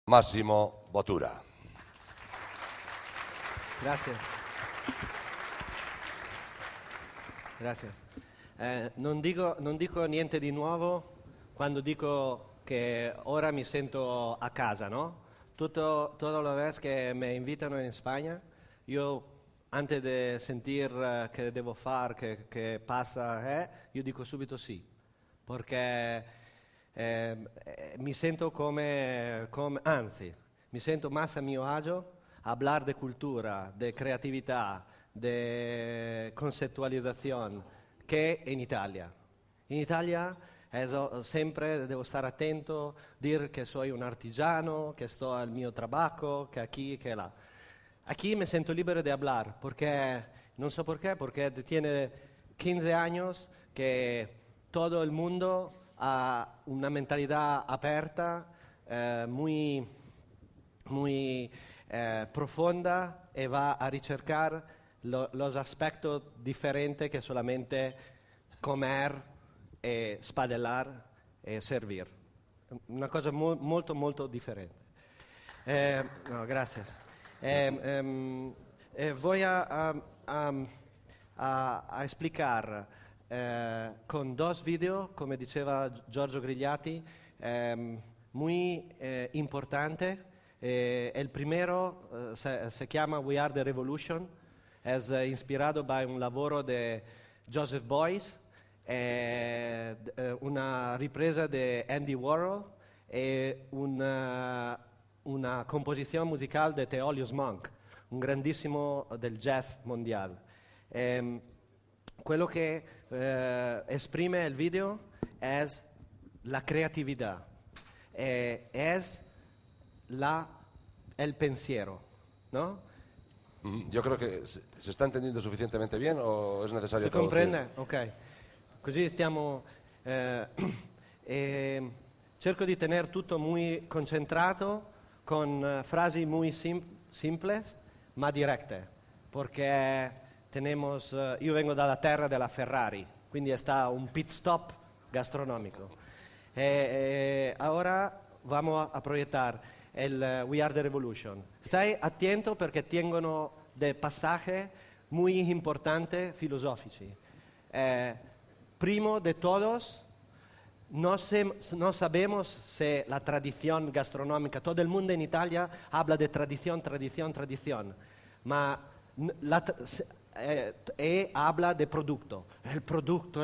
Massimo Bottura. Grazie. Grazie. Non dico niente di nuovo quando dico che ora mi sento a casa, ¿no? Toda la vez que me invitan en España, yo antes de sentir che devo fare, che passa, io dico subito sì, perché mi sento anzi, mi sento más a mio agio a hablar de cultura, de creatividad, de conceptualización, che in Italia. In Italia sempre devo stare attento, dire che soy un artigiano, che sto al mio trabajo, che aquí, che là. Aquí me siento libre de hablar, porque, no sé por qué, porque tiene 15 años que todo el mundo ha una mentalidad aperta, muy profunda, y va a ricercar los aspectos diferentes que solamente comer, spadellar e servir. Una cosa molto, molto differente. No, gracias. Voy a explicar con dos videos, come diceva Giorgio Grigliati, muy importante. El primero se llama We Are the Revolution, es inspirado por un lavoro de Joseph Beuys, una ripresa de Andy Warhol e una composizione musicale di Thelonious Monk, un grandissimo del jazz mondiale. Quello che esprime il video è la creatività, è el pensiero, ¿no? Yo creo que se está entendiendo suficientemente bien o es necesario ¿Se traducir. comprende? Ok. Così stiamo... cerco di tenere tutto muy concentrato, con frasi muy simples, ma directe, perché io vengo dalla terra della Ferrari, quindi sta un pit stop gastronomico. Ora vamos a proyectar el We Are the Revolution. Stai attento perché tengono dei passaggi muy importantes filosóficos. Primo de todos, no sabemos si la tradición gastronómica, todo el mundo en Italia habla de tradición, ma habla de producto. El producto,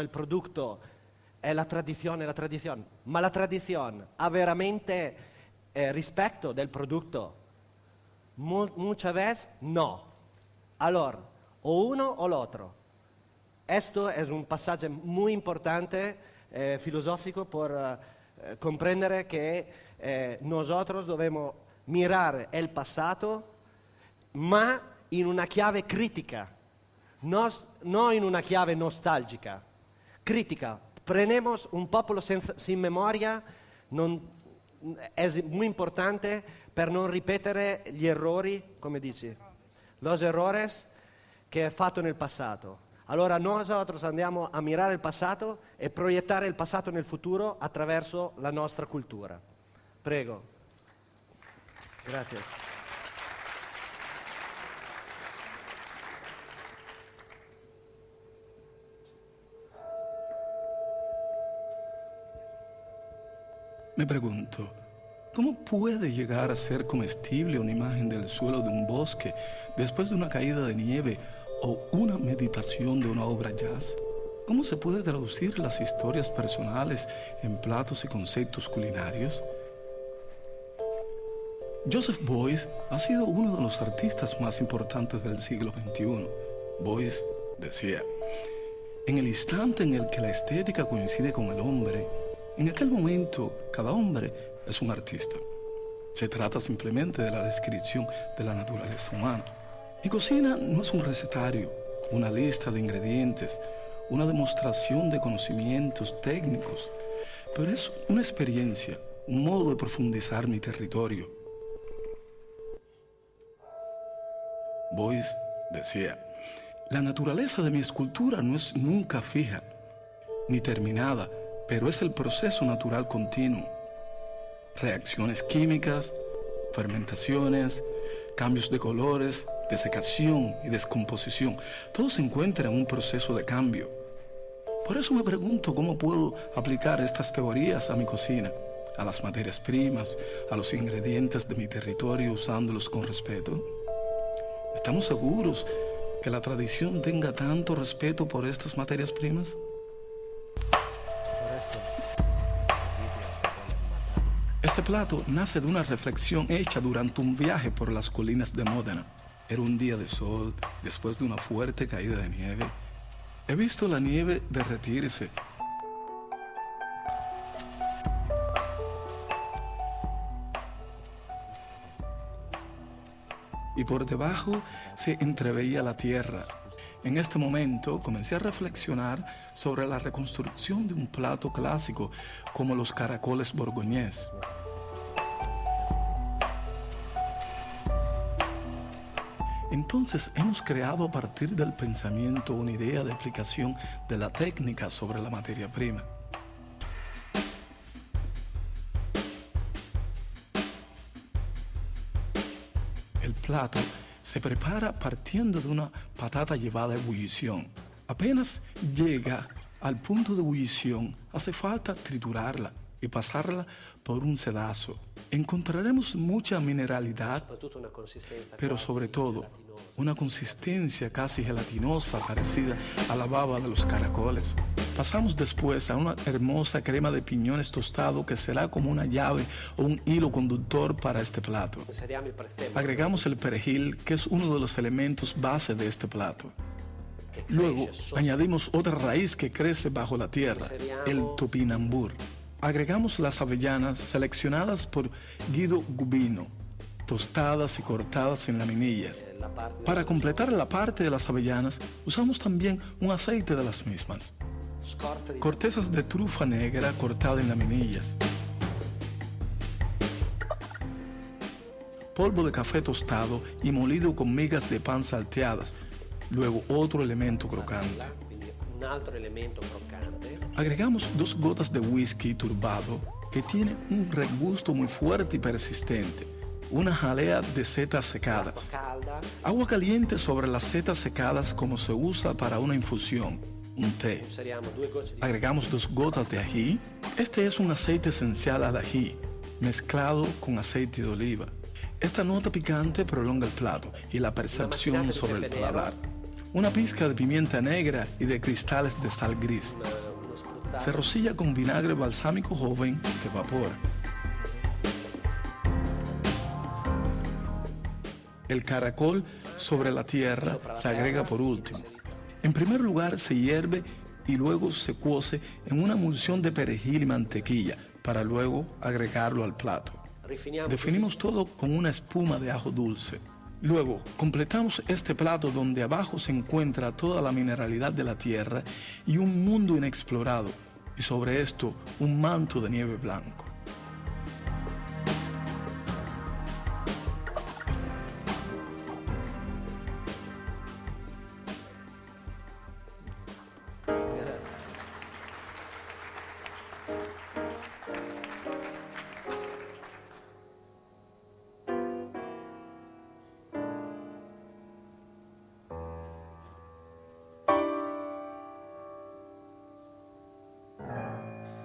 è la tradición. Ma la tradición ha veramente rispetto del producto? Muchas veces no. Allora, o uno o l'altro. Esto es un pasaje muy importante filosófico por comprender que nosotros debemos mirar el pasado, ma in una chiave critica, no in una chiave nostalgica. Critica. Prenemos un popolo sin memoria, è muy importante per non ripetere gli errori, come dici, los errores che ha fatto nel passato. Allora nosotros andiamo a mirare il passato e proiettare il passato nel futuro attraverso la nostra cultura. Prego. Grazie. Me pregunto, ¿cómo puede llegar a ser comestible una imagen del suelo de un bosque después de una caída de nieve o una meditación de una obra jazz? ¿Cómo se puede traducir las historias personales en platos y conceptos culinarios? Joseph Beuys ha sido uno de los artistas más importantes del siglo XXI. Beuys decía, en el instante en el que la estética coincide con el hombre, en aquel momento cada hombre es un artista. Se trata simplemente de la descripción de la naturaleza humana. Mi cocina no es un recetario, una lista de ingredientes, una demostración de conocimientos técnicos, pero es una experiencia, un modo de profundizar mi territorio. Beuys decía, la naturaleza de mi escultura no es nunca fija, ni terminada, pero es el proceso natural continuo. Reacciones químicas, fermentaciones, cambios de colores, desecación y descomposición. Todo se encuentra en un proceso de cambio. Por eso me pregunto cómo puedo aplicar estas teorías a mi cocina, a las materias primas, a los ingredientes de mi territorio usándolos con respeto. ¿Estamos seguros que la tradición tenga tanto respeto por estas materias primas? Este plato nace de una reflexión hecha durante un viaje por las colinas de Módena. Era un día de sol, después de una fuerte caída de nieve. He visto la nieve derretirse. Y por debajo se entreveía la tierra. En este momento comencé a reflexionar sobre la reconstrucción de un plato clásico como los caracoles borgoñés. Entonces hemos creado a partir del pensamiento una idea de aplicación de la técnica sobre la materia prima. El plato se prepara partiendo de una patata llevada a ebullición. Apenas llega al punto de ebullición, hace falta triturarla y pasarla por un sedazo. Encontraremos mucha mineralidad, pero sobre todo una consistencia casi gelatinosa parecida a la baba de los caracoles. Pasamos después a una hermosa crema de piñones tostado que será como una llave o un hilo conductor para este plato. Agregamos el perejil, que es uno de los elementos base de este plato. Luego añadimos otra raíz que crece bajo la tierra, el topinambur. Agregamos las avellanas seleccionadas por Guido Gubino, tostadas y cortadas en laminillas. Para completar la parte de las avellanas, usamos también un aceite de las mismas. Cortezas de trufa negra cortada en laminillas. Polvo de café tostado y molido con migas de pan salteadas. Luego otro elemento crocante. Agregamos 2 gotas de whisky turbado que tiene un regusto muy fuerte y persistente. Una jalea de setas secadas. Agua caliente sobre las setas secadas como se usa para una infusión, un té. Agregamos 2 gotas de ají. Este es un aceite esencial al ají, mezclado con aceite de oliva. Esta nota picante prolonga el plato y la percepción sobre el paladar. Una pizca de pimienta negra y de cristales de sal gris. Se rocilla con vinagre balsámico joven que evapora. El caracol sobre la tierra se agrega por último. En primer lugar se hierve y luego se cuece en una emulsión de perejil y mantequilla para luego agregarlo al plato. Definimos todo con una espuma de ajo dulce. Luego, completamos este plato donde abajo se encuentra toda la mineralidad de la tierra y un mundo inexplorado, y sobre esto un manto de nieve blanco.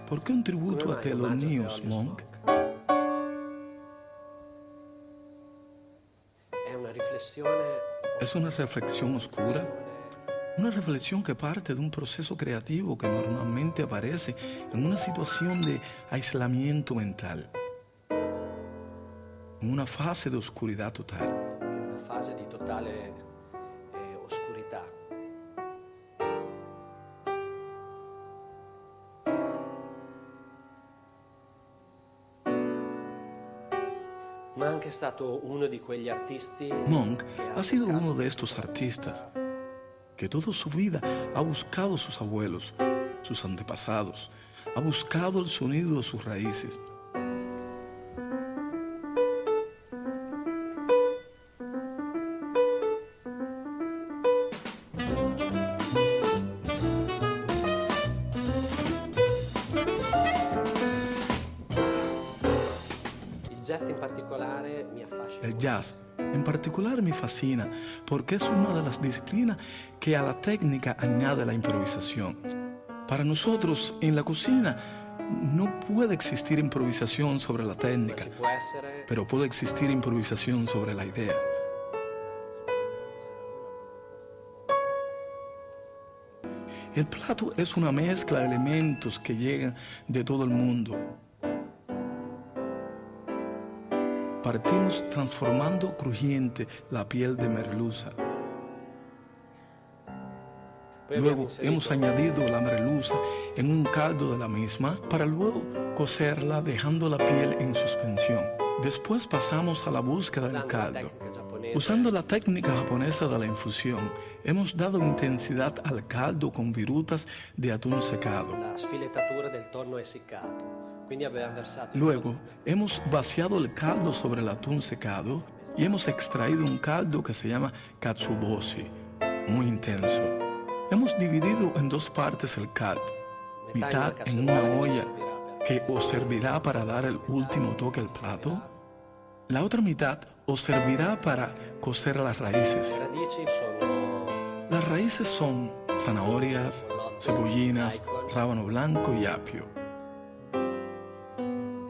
¿Por qué un tributo a Thelonious Monk? Es una reflexión oscura, una reflexión que parte de un proceso creativo que normalmente aparece en una situación de aislamiento mental, en una fase de oscuridad total. Una fase di totale oscurità. Monk ha sido uno de estos artistas que toda su vida ha buscado sus abuelos, sus antepasados, ha buscado el sonido de sus raíces. jazz in particolare mi affascina. El jazz, en particular, me fascina porque es una de las disciplinas que a la técnica añade la improvisación. Para nosotros, en la cocina, no puede existir improvisación sobre la técnica, Ci può essere pero puede existir improvisación sobre la idea. El plato es una mezcla de elementos que llegan de todo el mundo. Partimos transformando crujiente la piel de merluza. poi Luego abbiamo hemos inserito añadido la merluza en un caldo de la misma para luego cocerla dejando la piel en suspensión. Después pasamos a la búsqueda del usando la caldo. tecnica giapponese, Usando la técnica japonesa de la infusión, hemos dado intensidad al caldo con virutas de atún secado. la sfiletatura del tonno essiccato. Quindi abbiamo versato Luego, hemos vaciado el caldo sobre el atún secado y hemos extraído un caldo que se llama katsuboshi, muy intenso. Hemos dividido en dos partes el caldo, mitad en una olla que os servirá para dar el último toque al plato, la otra mitad os servirá para cocer las raíces. Le radici sono Las raíces son zanahorias, cebollinas, rábano blanco y apio.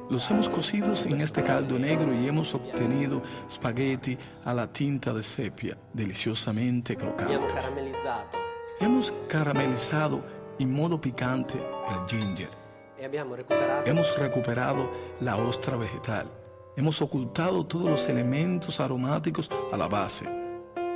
Los hemos cocido en este caldo negro y hemos obtenido spaghetti a la tinta de sepia, deliciosamente abbiamo crocantes. caramellizzato Hemos caramelizado en modo picante el ginger. e abbiamo recuperato Hemos recuperado la ostra vegetal. Hemos ocultado todos los elementos aromáticos a la base,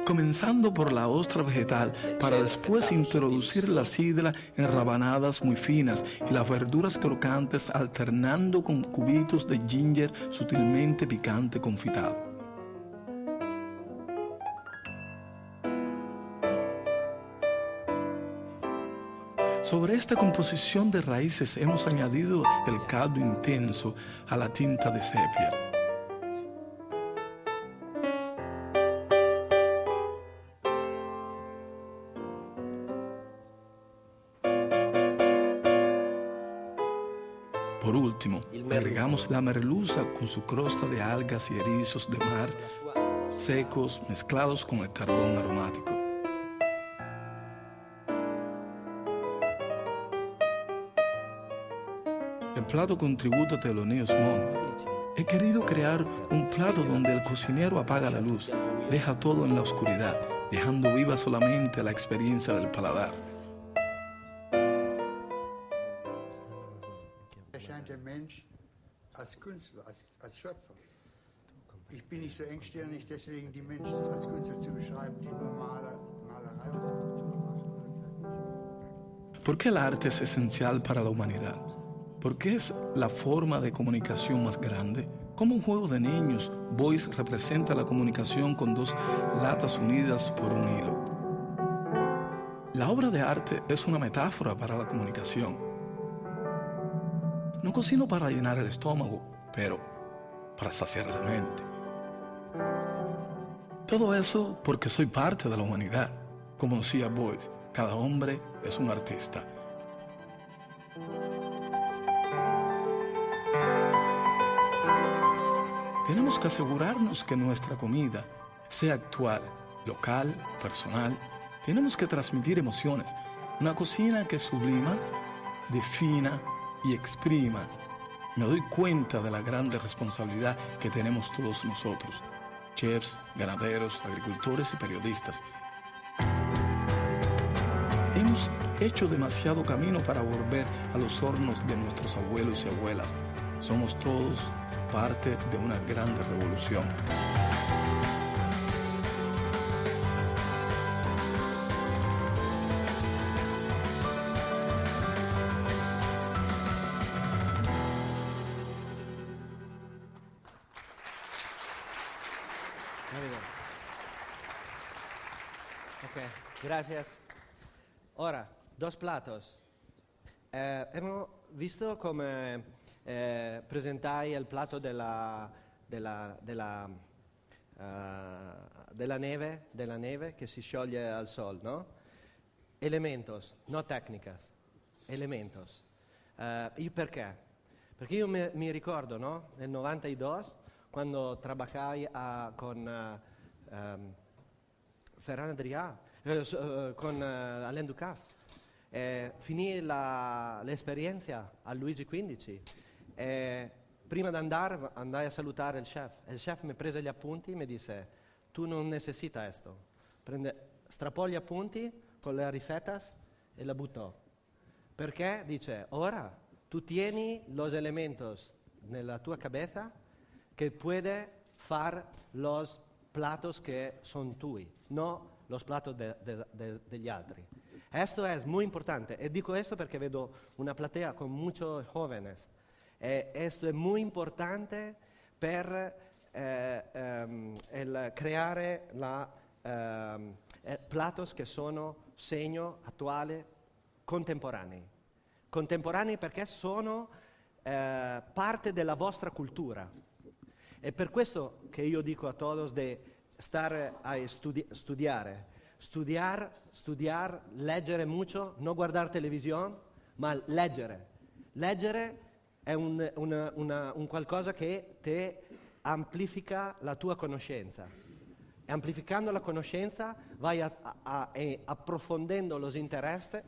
comenzando por la ostra vegetal para después introducir la sidra en rabanadas muy finas y las verduras crocantes alternando con cubitos de ginger sutilmente picante confitado. Sobre esta composición de raíces hemos añadido el caldo intenso a la tinta de sepia. Por último, agregamos la merluza con su crosta de algas y erizos de mar la sua atmosfera. secos mezclados con el carbón aromático. El plato con tributo a Thelonious Monk. He querido crear un plato donde el cocinero apaga la luz, deja todo en la oscuridad, dejando viva solamente la experiencia del paladar. Erscheint der Mensch als Künstler, als Schöpfer. Ich bin nicht so engstirnig, deswegen die Menschen als Künstler zu beschreiben, die nur Malerei und Skulptur machen. ¿Por qué el arte es esencial para la humanidad? Porque es la forma de comunicación más grande. Como un juego de niños, Voice representa la comunicación con dos latas unidas por un hilo. La obra de arte es una metáfora para la comunicación. No cocino para llenar el estómago, pero para saciar la mente. Todo eso porque soy parte de la humanidad. Como decía Boyce, cada hombre es un artista. Tenemos que asegurarnos que nuestra comida sea actual, local, personal. Tenemos que transmitir emociones. Una cocina que sublima, defina y exprima. Me doy cuenta de la grande responsabilidad que tenemos todos nosotros, chefs, ganaderos, agricultores y periodistas. Hemos hecho demasiado camino para volver a los hornos de nuestros abuelos y abuelas. Somos todos parte de una grande revolución. Muy bien. Ok, gracias. Ora, dos platos. Hemos visto come presentai il plato della neve che si scioglie al sol, no? Elementos, no técnicas, elementos. Io perché? Perché io mi ricordo, no? Nel 92 cuando trabajé con Ferran Adrià, con Alain Ducasse. Finì l'esperienza a Luigi XV. Prima di andai a salutare il chef mi prese gli appunti e mi disse: tu non necessita esto. Strappò gli appunti con le recetas e la buttò. Perché dice: ora tu tieni los elementos nella tua cabeza que puede far los platos que son tuyos, no los platos degli altri. Esto es muy importante. Y digo esto porque vedo una platea con muchos jóvenes. Esto es muy importante per creare platos che sono segno attuale, contemporanei. Contemporanei perché sono parte della vostra cultura. È per questo che io dico a todos di stare a studiare, leggere mucho, no guardare televisione, ma leggere. Leggere è un qualcosa che ti amplifica la tua conoscenza. E amplificando la conoscenza vai approfondendo los interessi,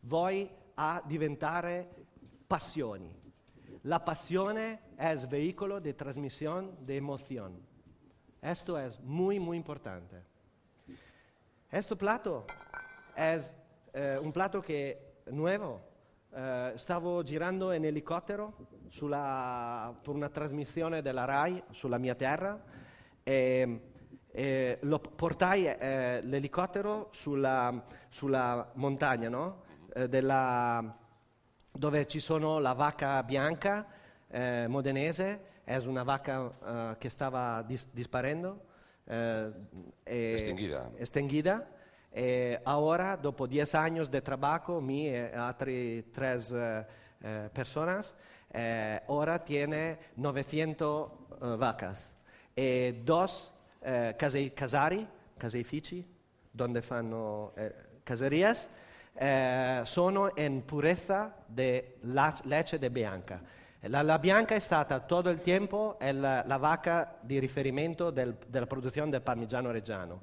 vuoi a diventare passioni. La passione es vehículo de transmisión de emoción. Esto es muy, muy importante. Este plato es un plato que nuevo. Stavo girando in elicottero per una trasmissione della RAI sulla mia terra e lo portai l'elicottero sulla montagna, no? Dove ci sono la vacca bianca modenese, è una vacca che stava disparendo. Extinguida. Ahora, dopo 10 años de trabajo, mi y otras 3 personas, ahora tiene 900 vacas e 2 caseifici, donde fanno caserías, sono in purezza di leche de bianca. La bianca è stata tutto il tempo la vacca di riferimento della produzione del parmigiano reggiano,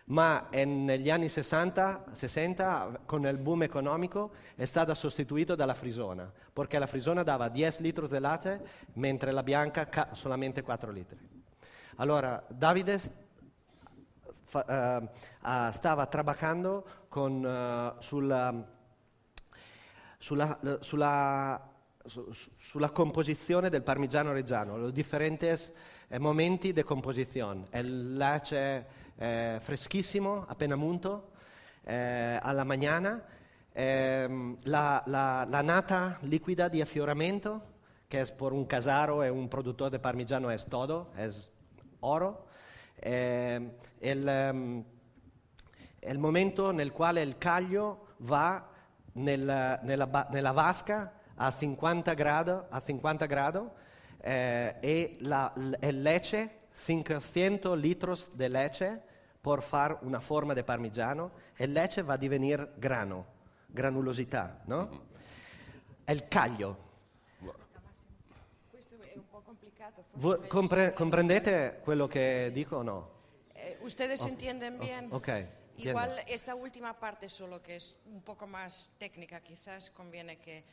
ma negli anni 60, con il boom economico, è stata sostituita dalla frisona, perché la frisona dava 10 litri di latte, mentre la bianca solamente 4 litri. Allora, Davide stava lavorando sulla composizione del parmigiano reggiano, los differentes momenti di composizione. Il latte freschissimo, appena munto, alla mañana, la nata liquida di affioramento, che è per un casaro e un produttore di parmigiano è todo, è oro. Il momento nel quale il caglio va nella vasca a 50 gradi e il leche, 500 litros di leche per fare una forma di parmigiano, e il leche va a divenire granulosità, no? È il caglio. Questo è un po' complicato. ¿Comprendete quello che dico o no? ¿Ustedes entienden bien? Ok. Igual esta última parte solo, que es un poco más técnica, quizás conviene que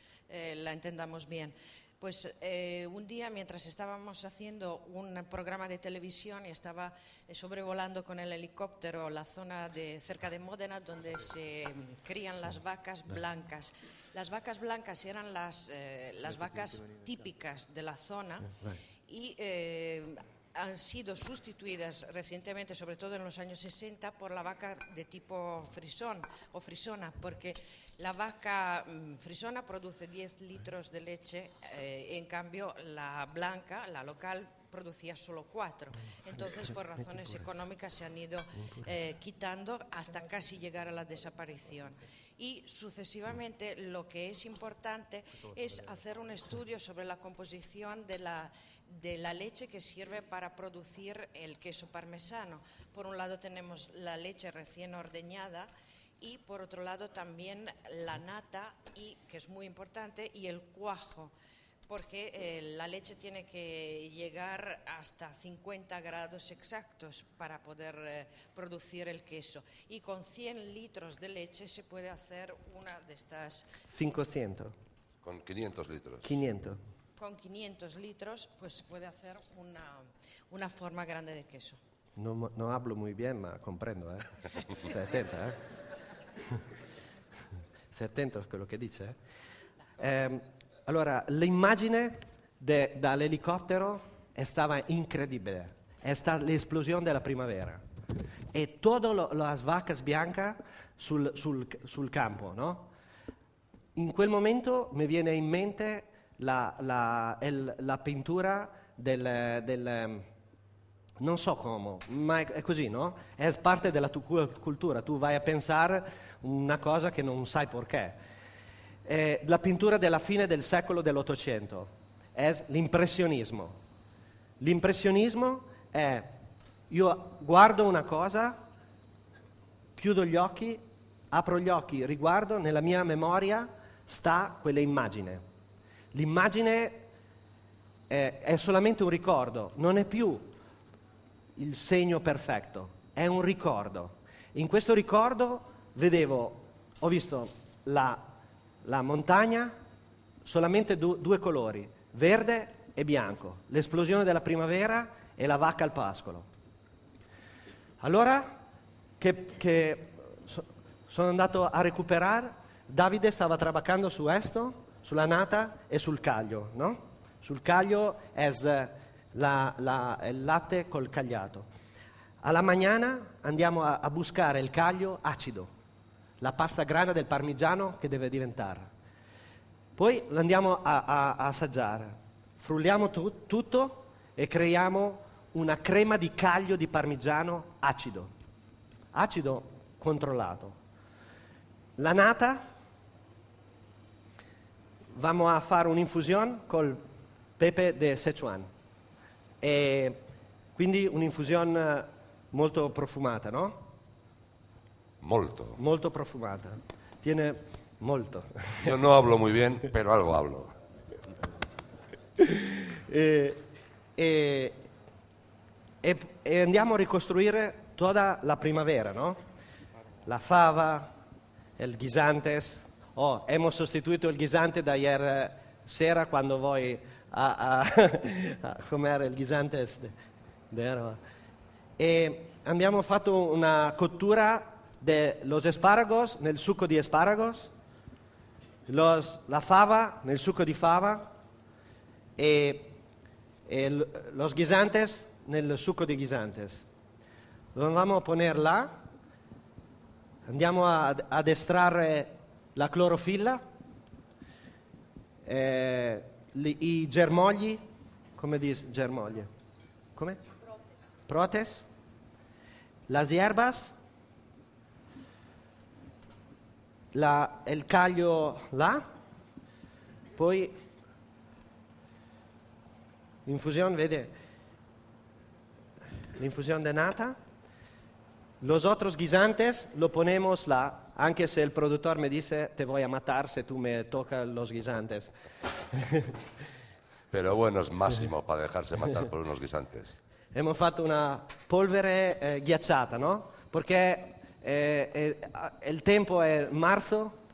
la entendamos bien. Pues un día, mientras estábamos haciendo un programa de televisión y estaba sobrevolando con el helicóptero la zona cerca de Módena, donde se crían las vacas blancas. Las vacas blancas eran las vacas típicas de la zona y han sido sustituidas recientemente, sobre todo en los años 60, por la vaca de tipo frisón o frisona, porque la vaca frisona produce 10 litros de leche, en cambio la blanca, la local, producía solo 4. Entonces, por razones económicas se han ido quitando hasta casi llegar a la desaparición. Y sucesivamente lo que es importante es hacer un estudio sobre la composición de la leche que sirve para producir el queso parmesano. Por un lado tenemos la leche recién ordeñada y por otro lado también la nata, que es muy importante, y el cuajo. porque la leche tiene que llegar hasta 50 grados exactos para poder producir el queso. Y con 100 litros de leche se puede hacer una de estas. 500. Con 500 litros. 500. Con 500 litros pues se puede hacer una forma grande de queso. No hablo muy bien, ma comprendo, eh. Stai attenta, eh. Stai attento a quello che dice, Allora, l'immagine dall'elicottero stava incredibile. È stata l'esplosione della primavera. E tutte le vacche bianche sul campo, no? In quel momento mi viene in mente la pittura del non so come, ma è così, no? È parte della tua cultura, tu vai a pensare una cosa che non sai perché. La pittura della fine del secolo dell'Ottocento è l'impressionismo. L'impressionismo è, io guardo una cosa, chiudo gli occhi, apro gli occhi, riguardo, nella mia memoria sta quella immagine. L'immagine è solamente un ricordo, non è più il segno perfetto, è un ricordo. In questo ricordo ho visto la montagna, solamente due colori, verde e bianco, l'esplosione della primavera e la vacca al pascolo. Allora sono andato a recuperare, Davide stava trabaccando su questo, sulla nata e sul caglio, no? Sul caglio è il latte col cagliato. Alla mattina andiamo a buscare il caglio acido, la pasta grana del parmigiano che deve diventare. Poi lo andiamo a assaggiare, frulliamo tutto e creiamo una crema di caglio di parmigiano acido controllato. La nata, vamo a fare un'infusione col pepe de Sichuan. E quindi un'infusione molto profumata, no? Molto. Molto profumata. Tiene molto. Yo no hablo muy bien, pero algo hablo. E andiamo a ricostruire tutta la primavera, no? La fava, il guisantes. Hemos sostituito il ghisante da ieri sera quando voi com'era il ghisantes e abbiamo fatto una cottura dello asparagos nel succo di asparagos, la fava nel succo di fava e los guisantes nel succo di guisantes. Lo andiamo a poner là, andiamo ad estrarre la clorofilla, i germogli, come dice germogli? Come? Protes. Las hierbas, il caglio là, poi l'infusione, vede, l'infusione de nata, los otros guisantes lo ponemos là, anche se il produttore mi dice te voy a matar se tu me tocas los guisantes. Pero bueno, es máximo para dejarse matar por unos guisantes. Abbiamo fatto una polvere ghiacciata, no? Perché il tempo è marzo.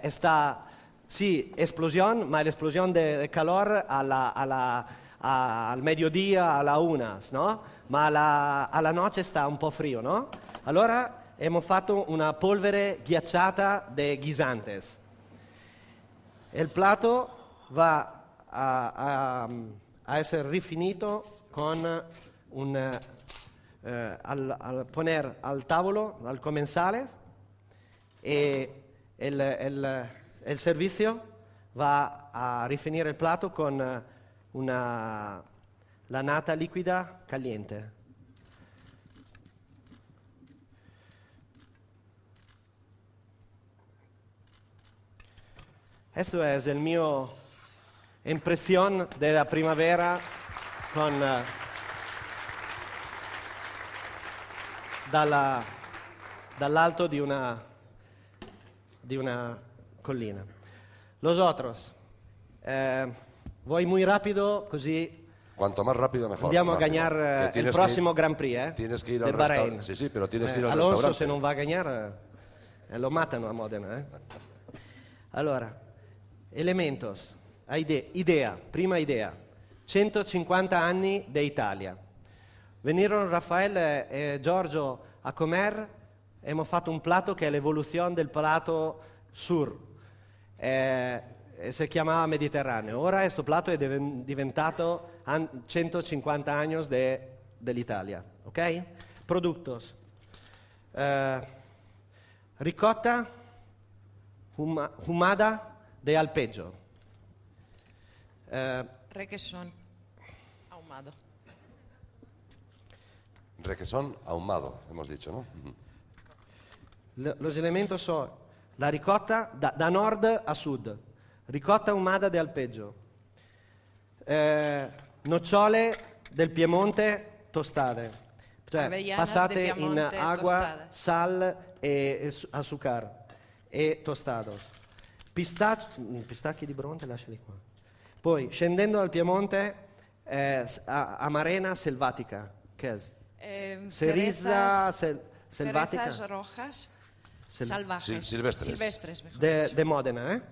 Sta, sì, esplosione, ma l'esplosione del calore al mediodía, alla una, no? Ma alla notte sta un po' frio, no? Allora abbiamo fatto una polvere ghiacciata de guisantes. Il plato va a essere rifinito con al poner al tavolo, al comensale, e il servizio va a rifinire il plato con la nata liquida caliente. Questo è il mio impressione della primavera con dall'alto di una collina. Los otros. Voy muy rápido, così Cuanto más rápido mejor. andiamo a Máximo. ganar Que el tienes próximo que ir- Grand Prix, Tienes que ir del al Bahrein. restaurante. Sí, sí, pero tienes que ir al Alonso restaurante. se non va a ganar, lo matano a Modena. Allora, elementos, idea, prima idea, 150 anni d'Italia. Venirono Raffaele e Giorgio a comer, abbiamo fatto un plato che è l'evoluzione del plato sur, si chiamava Mediterraneo. Ora questo plato è diventato 150 anni dell'Italia, ok? Productos. Ricotta humada de alpeggio. Requesón ahumado. Requesón ahumado, hemos dicho, ¿no? Ujú. Los elementos sono la ricotta da nord a sud, ricotta umada de alpeggio, nocciole del Piemonte tostate, cioè Avellanas passate del in Piemonte acqua, tostadas. sal e azúcar e tostados. Pistacchi di Bronte, lasciali qua. Poi scendendo dal Piemonte, amarena selvatica, che è? Cerizza selvatica. Cerezas rojas salvajes. Silvestres. Silvestres, mejor de dicho. Modena,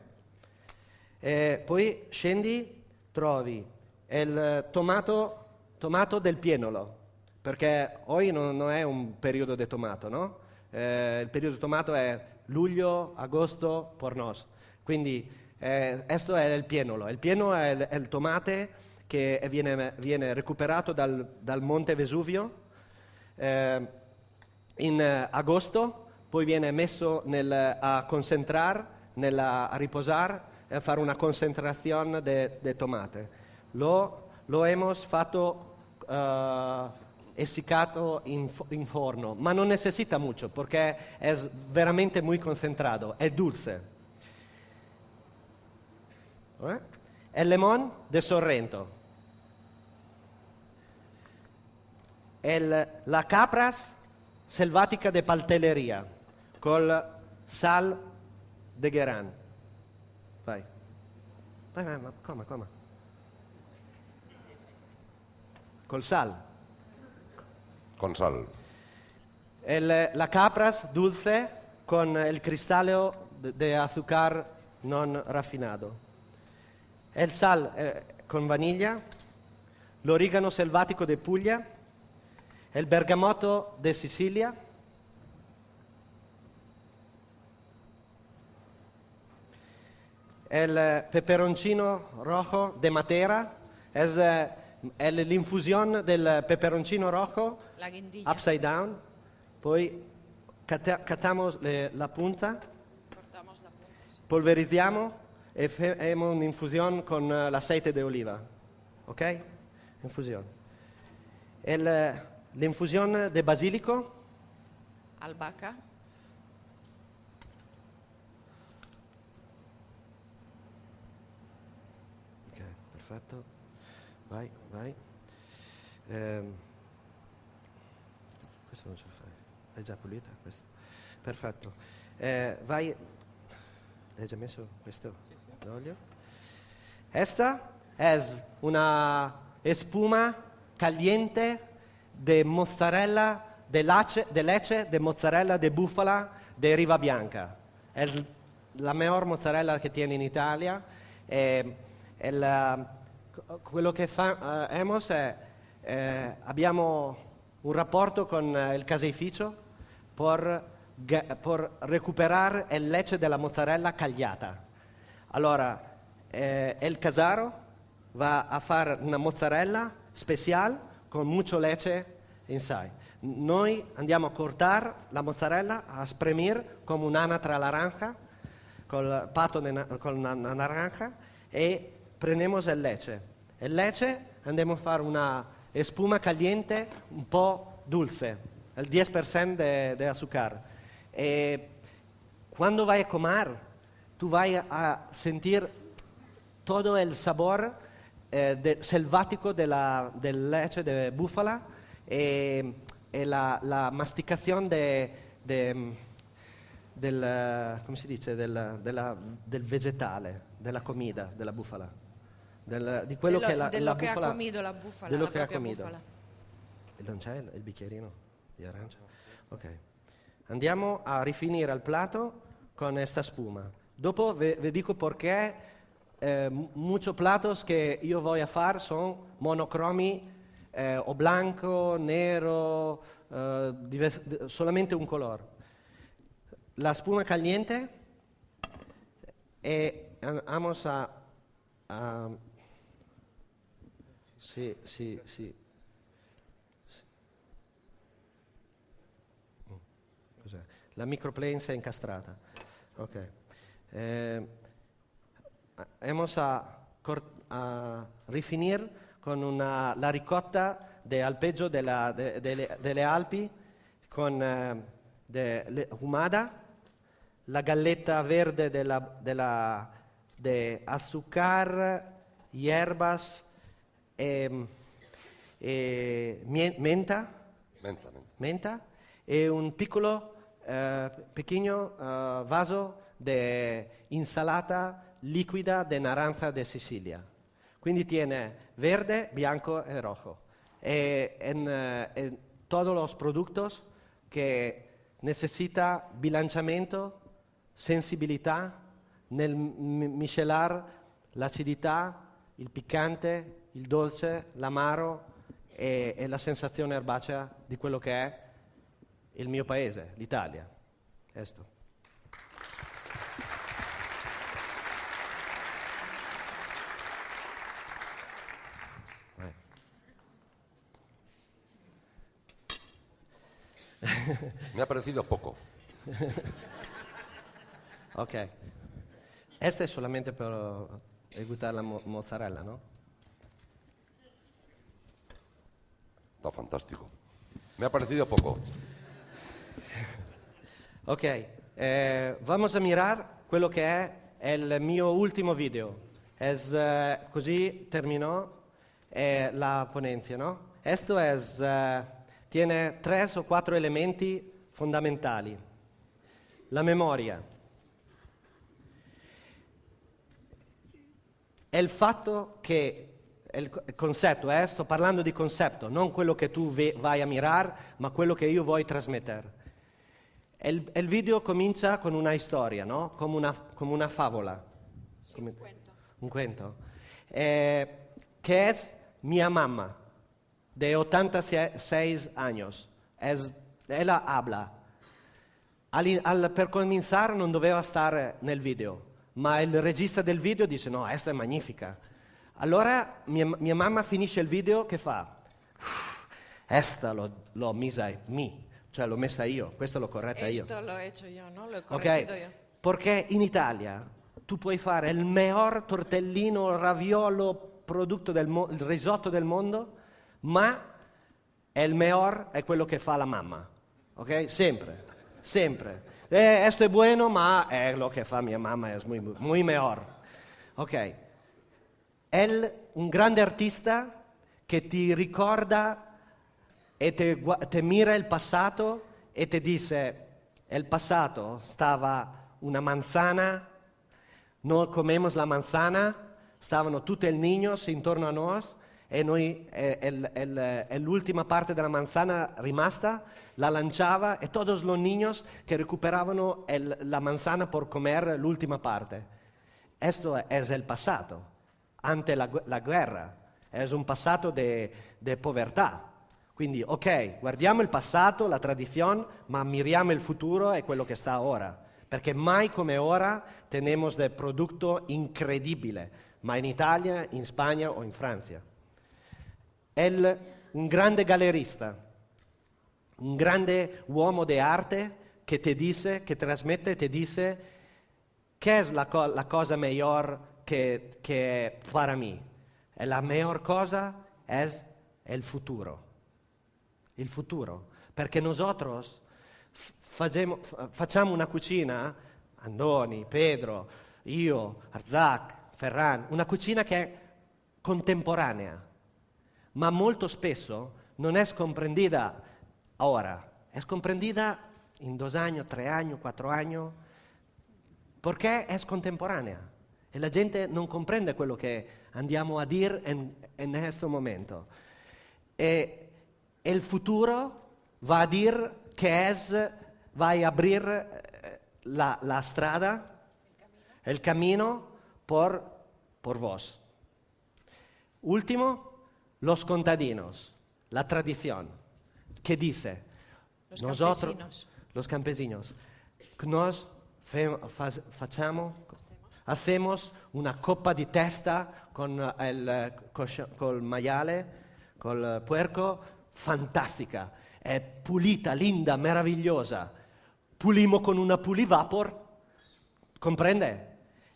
poi scendi, trovi il tomato del pienolo, perché oggi non è un periodo di tomato, no? Il periodo di tomato è luglio, agosto, por nos. Quindi questo è il pienolo. Il pienolo è il tomate che viene recuperato dal Monte Vesuvio in agosto, poi viene messo a concentrare, a riposare e a fare una concentrazione di tomate. Lo hemos fatto essiccato in forno, ma non necesita mucho perché è veramente muy concentrato, è dulce. El limón de Sorrento. La capras selvatica de Paltelleria col sal de Gheran. Vai, ma come? Col sal. Con sal. La capras dulce con il cristallo de azúcar non raffinato. El sal con vaniglia, l'origano selvatico de Puglia, il bergamotto de Sicilia, il peperoncino rojo de Matera, è l'infusione del peperoncino rojo La guindilla. upside down, poi cattiamo la punta, Cortamos la punta. Sí. polverizziamo e facciamo un'infusione con l'aceite di oliva, ok? Infusione. L'infusione di basilico, Albahaca. ok, perfetto, vai. Questo non ce la fai, è già pulita questa, perfetto. Vai, hai già messo questo olio? Esta es una espuma caliente de mozzarella de leche de mozzarella de búfala de Riva Bianca. Es la mejor mozzarella che tiene in Italia. Quello che facciamo è abbiamo un rapporto con il caseificio per recuperare il leche della mozzarella cagliata. Allora, el casaro va a fare una mozzarella speciale con mucho leche inside. Noi andiamo a cortare la mozzarella, a spremere come un'anatra naranja, col pato con una naranja, e prendiamo il leche. Il leche andiamo a fare una espuma caliente un po' dulce, il 10% di azúcar. E quando vai a comer, tu vai a sentir todo el sabor selvático del leche de búfala y la masticación de come si dice, del vegetale, della comida, della bufala. Di quello che la dello che bufala, ha comido la bufala, dello la che ha propria comido. bufala. E non c'è il bicchierino di arancia? Ok. Andiamo a rifinire il plato con questa spuma. Dopo vi dico perché muchos platos que yo voy a hacer son monocromi o blanco, nero, solamente un color. La spuma caliente e vamos a sì. Cos'è? La microplane si è incastrata. Ok. Vamos a rifinir con la ricotta de alpeggio delle Alpi con humada, la galleta verde de azúcar, hierbas menta e un piccolo pequeño vaso de insalata liquida de naranja de Sicilia. Quindi tiene verde, bianco e rojo. En todos los productos que necesita bilanciamiento, sensibilità nel miscelar l'acidità, il piccante, il dolce, l'amaro e la sensazione erbacea di quello che è il mio paese, l'Italia. Questo. Me ha parecido poco. Ok. Este es solamente per ejecutar la mozzarella, ¿no? Está fantástico. Me ha parecido poco. Ok, vamos a mirar quello che è il mio ultimo video. Così terminò la ponencia, ¿no? Esto tiene 3 o 4 elementi fondamentali. La memoria. È il fatto che il concetto, sto parlando di concetto, non quello che tu vai a mirar, ma quello che io voglio trasmettere. Il video comincia con una storia, no? Come una favola. Sì, un cuento. Un cuento. Que es mia mamma, de 86 años. Ella habla. Per cominciare non doveva stare nel video, ma il regista del video dice no, questa è magnifica. Allora mia mamma finisce il video, che fa? Esta l'ho messa io, questa l'ho corretta io. Esto lo he hecho yo, ¿no? Lo he corregido yo. Perché in Italia tu puoi fare il miglior tortellino, raviolo, prodotto il risotto del mondo, ma il miglior è quello che fa la mamma, ok? Sempre. Esto è buono, ma lo che fa mia mamma è muy mejor. Ok. È un grande artista che ti ricorda e te mira il passato e ti dice, el passato stava una manzana, noi comemos la manzana, stavano tutti i niños intorno a noi e noi l'ultima parte della manzana rimasta la lanciava e tutti los niños che recuperavano la manzana per comer l'ultima parte. Questo è il passato, ante la guerra, è un passato di povertà. Quindi, ok, guardiamo il passato, la tradizione, ma miriamo il futuro e quello che sta ora. Perché mai come ora tenemos del prodotto incredibile, ma in Italia, in Spagna o in Francia. È un grande gallerista, un grande uomo di arte che trasmette, ti dice che è la cosa miglior che para mí. E la miglior cosa è il futuro. Il futuro. Perché nosotros facciamo una cucina, Andoni, Pedro, io, Arzak, Ferran, una cucina che è contemporanea, ma molto spesso non è comprendida ora, è comprendida in 2 años, 3 años, 4 años, perché è contemporanea e la gente non comprende quello che andiamo a dire in questo momento. E il futuro va a dire che va a aprire la strada, il cammino por vos. Último, los contadinos, la tradición, que dice, los campesinos, nos hacemos una copa di testa col maiale, col puerco, fantastica, è pulita, linda, meravigliosa. Pulimos con una pulivapor, comprende?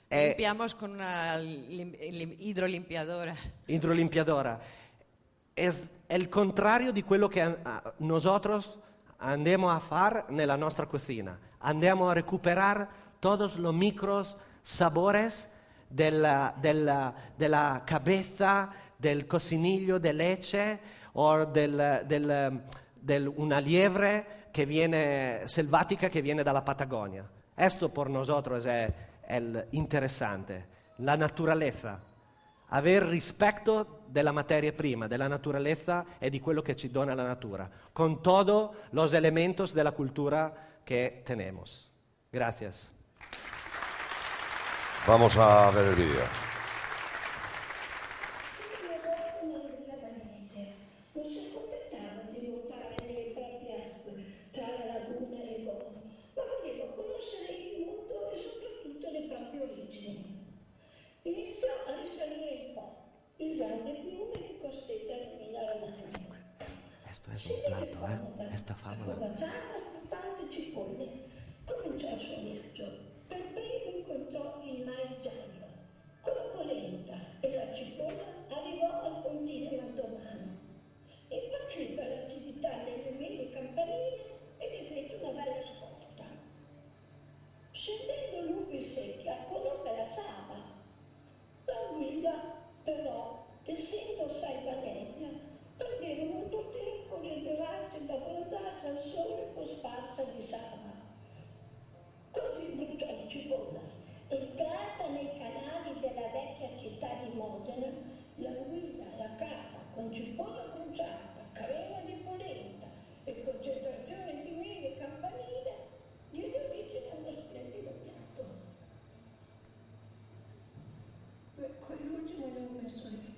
Limpiamos con una hidrolimpiadora. Hidrolimpiadora. Es el contrario di quello che nosotros andiamo a fare nella nostra cocina. Andiamo a recuperar todos los micros sabores de la cabeza, del cocinillo de leche o una liebre che viene selvática che viene dalla Patagonia. Esto por nosotros è el interesante, la naturaleza. Aver rispetto della materia prima, della naturaleza e di quello che ci dona la natura, con todos los elementos de la cultura que tenemos. Gracias. Vamos a ver el vídeo. Non si accontentava di nuotare nelle proprie acque, tra la laguna e il golfo, ma voleva conoscere il mondo e soprattutto le proprie origini. Iniziò a risalire il Po, il grande fiume che costeggia l'Emilia-Romagna. Questo è un plato, Esta favola. Baciata da tante cipolle, cominciò il suo viaggio. Per primo incontrò il mais giallo. Con la polenta e la cipolla arrivò al confine mantovano. Impazzì per l'attività delle mele campanile e ne fece una bella scorta. Scendendo lungo il secchia conobbe la Saba. La guida, però, essendo assai vanesia, prendeva molto tempo a ritirarsi da bronzarsi al sole cosparsa di Saba. Così bruciò di cipolla. Entrata nei canali della vecchia città di Modena, l'anguilla, la carta con cipolla bruciata, crema di polenta e concentrazione di mele campanile diede origine a uno splendido piatto. Quell'ultimo l'avevo messo io.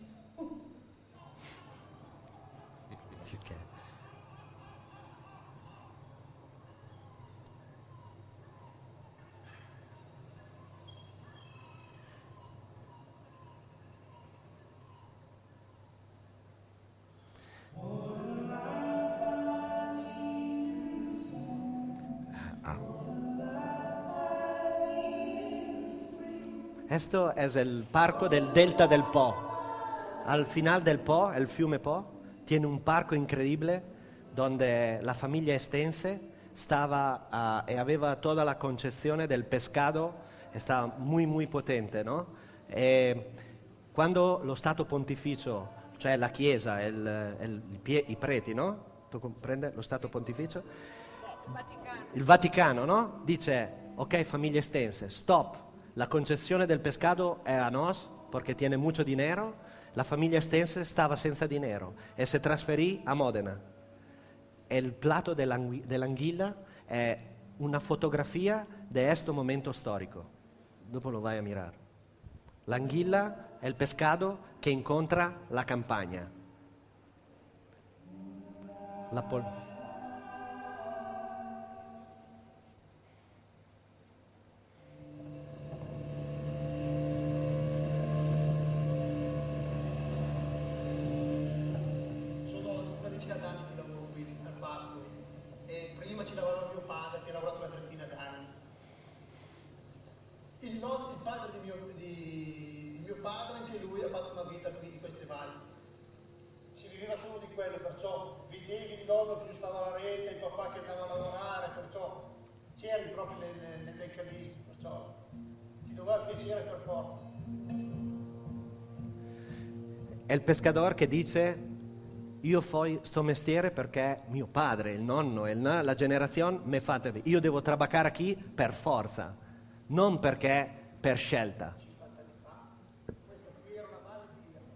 Esto es el parco del Delta del Po. Al final del Po, el fiume Po, tiene un parco incredibile donde la famiglia Estense stava e aveva tutta la concezione del pescado, stava muy potente, no? E quando lo Stato Pontificio, cioè la Chiesa, i preti, no? Tu comprendi lo Stato Pontificio? Il Vaticano, no? Dice, ok, famiglie Estense, stop. La concessione del pescado è a nos, perché tiene mucho dinero. La famiglia Estense stava senza dinero e si trasferì a Modena. E il plato dell'anguilla è una fotografia di questo momento storico. Dopo lo vai a mirare. L'anguilla è il pescado che incontra la campagna. Ci lavorava mio padre, che ha lavorato una trentina d'anni. Il padre di mio padre, anche lui ha fatto una vita qui in queste valli. Si viveva solo di quello, perciò vedevi il nonno che aggiustava la rete, il papà che andava a lavorare, perciò c'eri proprio nel meccanismo, perciò ti doveva piacere per forza. È il pescador che dice Io fai sto mestiere perché mio padre, il nonno, la generazione mi fate. Io devo trabaccare qui per forza, non perché per scelta. Qui era una valle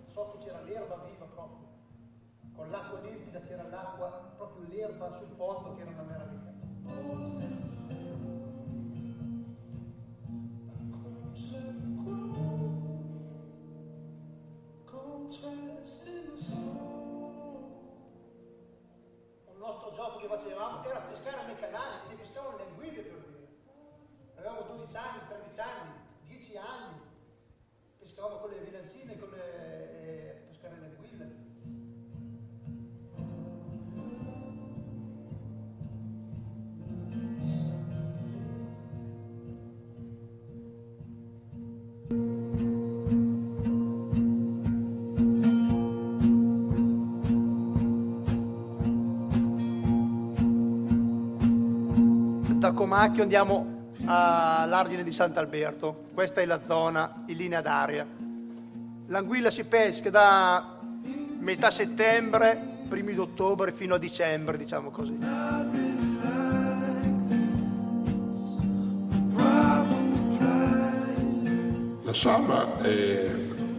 sotto c'era l'erba viva proprio, con l'acqua limpida c'era l'acqua, proprio l'erba sul fondo che era una meraviglia. Un nostro gioco che facevamo era pescare nei canali, si pescavano le anguille per dire. Avevamo 12 anni, 13 anni, 10 anni, pescavamo con le bilancine, con le pescare le anguille. Da Comacchio andiamo all'Argine di Sant'Alberto, questa è la zona in linea d'aria. L'anguilla si pesca da metà settembre, primi d'ottobre fino a dicembre, diciamo così. La saba è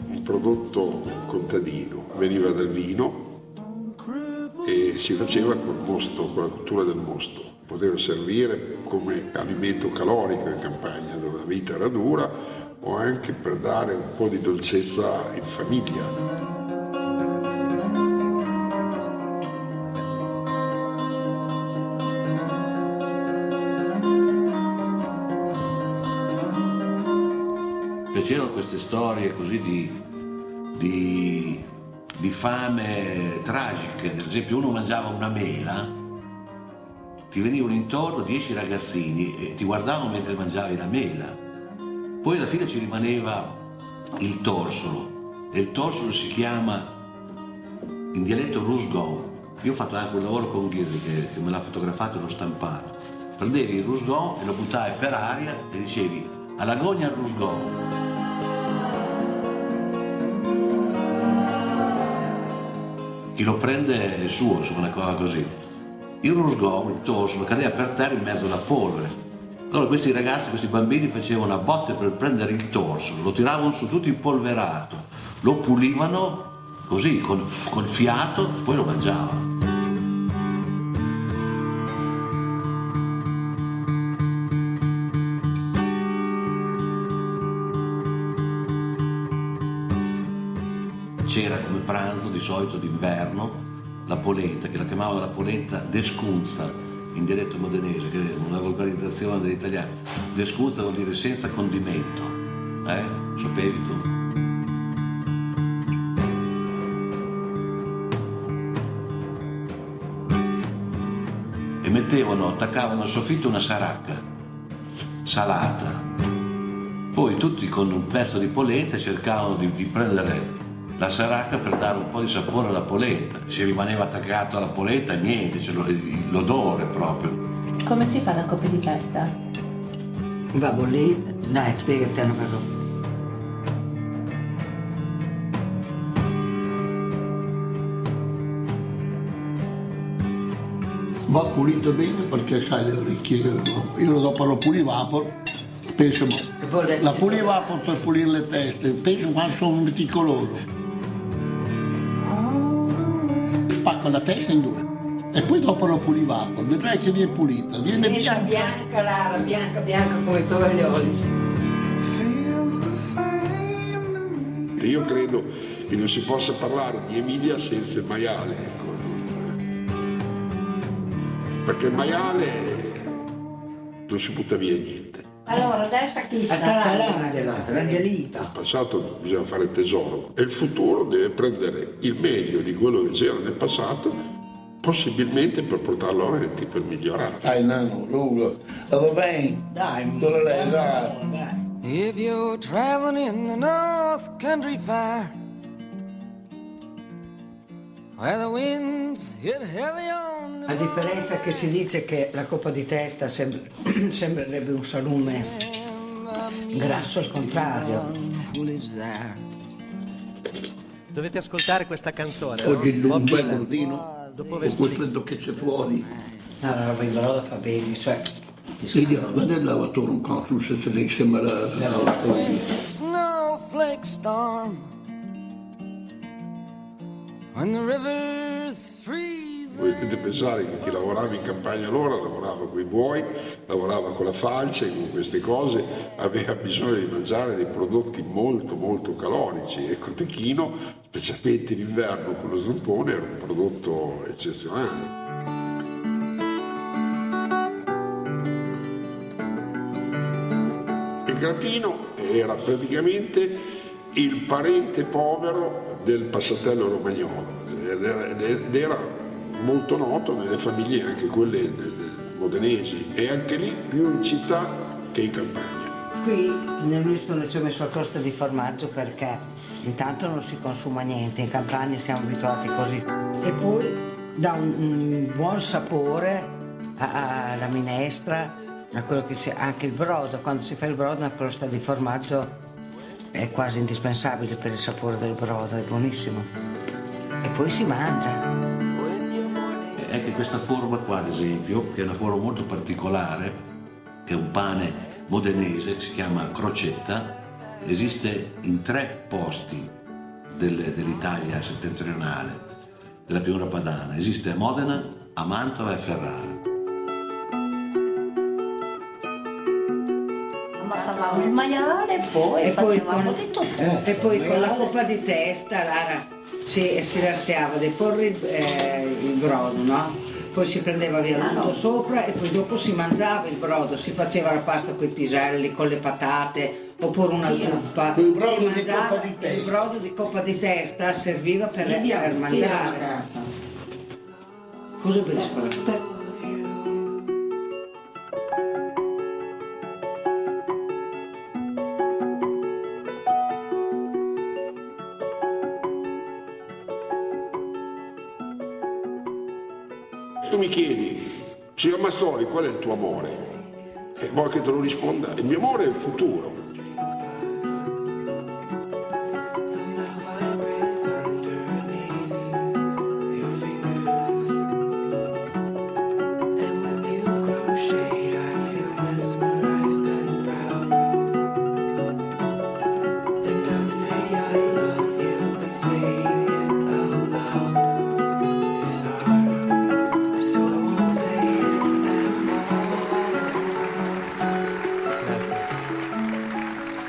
un prodotto contadino, veniva dal vino e si faceva col mosto, con la cottura del mosto. Poteva servire come alimento calorico in campagna dove la vita era dura o anche per dare un po' di dolcezza in famiglia. C'erano queste storie così di fame tragiche, ad esempio uno mangiava una mela, ti venivano intorno 10 ragazzini e ti guardavano mentre mangiavi la mela, poi alla fine ci rimaneva il torsolo e il torsolo si chiama in dialetto rusgon. Io ho fatto anche un lavoro con Ghirri che me l'ha fotografato e l'ho stampato. Prendevi il rusgon e lo buttavi per aria e dicevi alla gogna il rusgon. Chi lo prende è suo, insomma, una cosa così. Il rusgon, il torsolo, cadeva per terra in mezzo alla polvere. Allora questi ragazzi, questi bambini facevano a botte per prendere il torsolo, lo tiravano su tutto impolverato, lo pulivano così, col fiato, poi lo mangiavano. C'era come pranzo di solito d'inverno la polenta, che la chiamavano la polenta descunza in dialetto modenese, che è una localizzazione dell'italiano. Descunza vuol dire senza condimento, sapevi tu? E attaccavano al soffitto una saracca salata, poi tutti con un pezzo di polenta cercavano di prendere la saracca per dare un po' di sapore alla polenta. Se rimaneva attaccato alla polenta, niente, c'è l'odore proprio. Come si fa la coppa di testa? Va bollita. Dai, spiegati una cosa. Va pulito bene perché sai le orecchie. Io dopo lo pulivapor, penso, la pulivapor per pulire le teste, penso quando sono meticoloso. Spacco la testa in due e poi dopo lo pulivapor, vedrai che viene pulita, viene bianca. Bianca, Lara, bianca, bianca come i tovaglioli. Io credo che non si possa parlare di Emilia senza il maiale, ecco. Perché il maiale non si butta via niente. Allora adesso chi sta l'angelita. Il passato bisogna fare tesoro e il futuro deve prendere il meglio di quello che c'era nel passato, possibilmente per portarlo avanti, per migliorare. Dai nano, Lugo, va bene? Dai, dove lei va? If you're traveling in the North Country Fair, where the winds hit heavy on the... A differenza che si dice che la coppa di testa sembrerebbe un salume grasso, al contrario. dovete ascoltare questa canzone. Oggi no? un bel cordino, Dopo con quel freddo che c'è fuori. No, la roba in brodo fa bene, cioè... Guarda il lavatore un po', se lei sembra la Snowflake storm when the rivers freeze. Voi potete pensare che chi lavorava in campagna allora lavorava con i buoi, lavorava con la falce, con queste cose, aveva bisogno di mangiare dei prodotti molto molto calorici e il cotechino, specialmente in inverno con lo zampone, era un prodotto eccezionale. Il Gratino era praticamente il parente povero del passatello romagnolo ed era molto noto nelle famiglie, anche quelle modenesi, e anche lì più in città che in campagna. Qui nel misto non ci ho messo la crosta di formaggio perché intanto non si consuma niente, in campagna siamo abituati così. E poi dà un buon sapore alla minestra, a quello che sia, anche il brodo. Quando si fa il brodo una crosta di formaggio è quasi indispensabile per il sapore del brodo, è buonissimo. E poi si mangia. È che questa forma qua, ad esempio, che è una forma molto particolare, che è un pane modenese che si chiama crocetta, esiste in 3 posti dell'Italia settentrionale, della pianura padana. Esiste a Modena, a Mantova e a Ferrara. Facevamo il maiale e poi facevamo di tutto. E poi con la coppa di testa Lara, si lasciava deporre il brodo, no? Poi si prendeva via l'unto sopra e poi dopo si mangiava il brodo, si faceva la pasta con i piselli, con le patate, oppure una zuppa. Con il brodo si di mangiava, coppa di testa. il brodo di coppa di testa serviva per mangiare. Cosa bellissimo. Tu mi chiedi, signor Massoli, qual è il tuo amore? E vuoi che te lo risponda? Il mio amore è il futuro.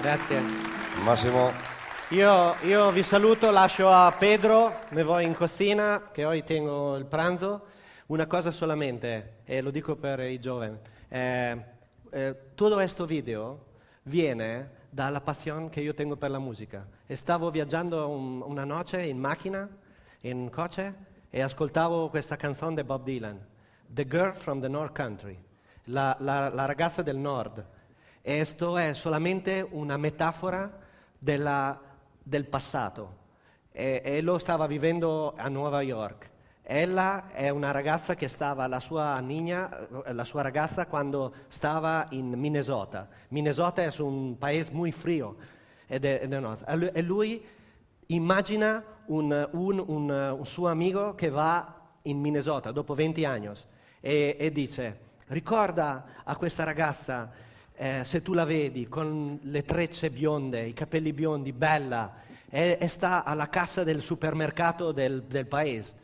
Grazie. Massimo. Io vi saluto, lascio a Pedro, me voy in cucina, che oggi tengo il pranzo. Una cosa solamente, e lo dico per i giovani, tutto questo video viene dalla passione che io tengo per la musica. E stavo viaggiando una notte in macchina, in coche, e ascoltavo questa canzone di Bob Dylan, The Girl from the North Country, la ragazza del nord. E questo è solamente una metafora del passato. E lo stava vivendo a Nuova York. Ella è una ragazza che stava, la sua ragazza quando stava in Minnesota. Minnesota è un paese molto frio. E lui immagina un suo amico che va in Minnesota dopo 20 anni e dice: ricorda a questa ragazza, se tu la vedi con le trecce bionde, i capelli biondi, bella, e sta alla cassa del supermercato del paese.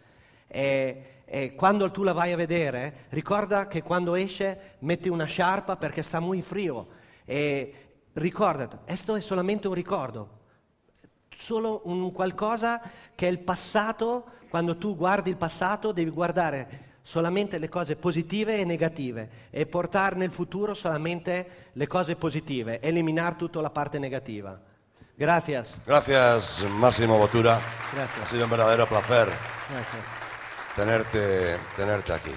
E quando tu la vai a vedere, ricorda che quando esce metti una sciarpa perché sta molto frio. E ricordati, questo è solamente un ricordo, solo un qualcosa che è il passato. Quando tu guardi il passato devi guardare solamente le cose positive e negative e portare nel futuro solamente le cose positive, eliminare tutta la parte negativa. Gracias. Gracias, Máximo Bottura. Gracias. Ha sido un verdadero placer Gracias. tenerte aquí.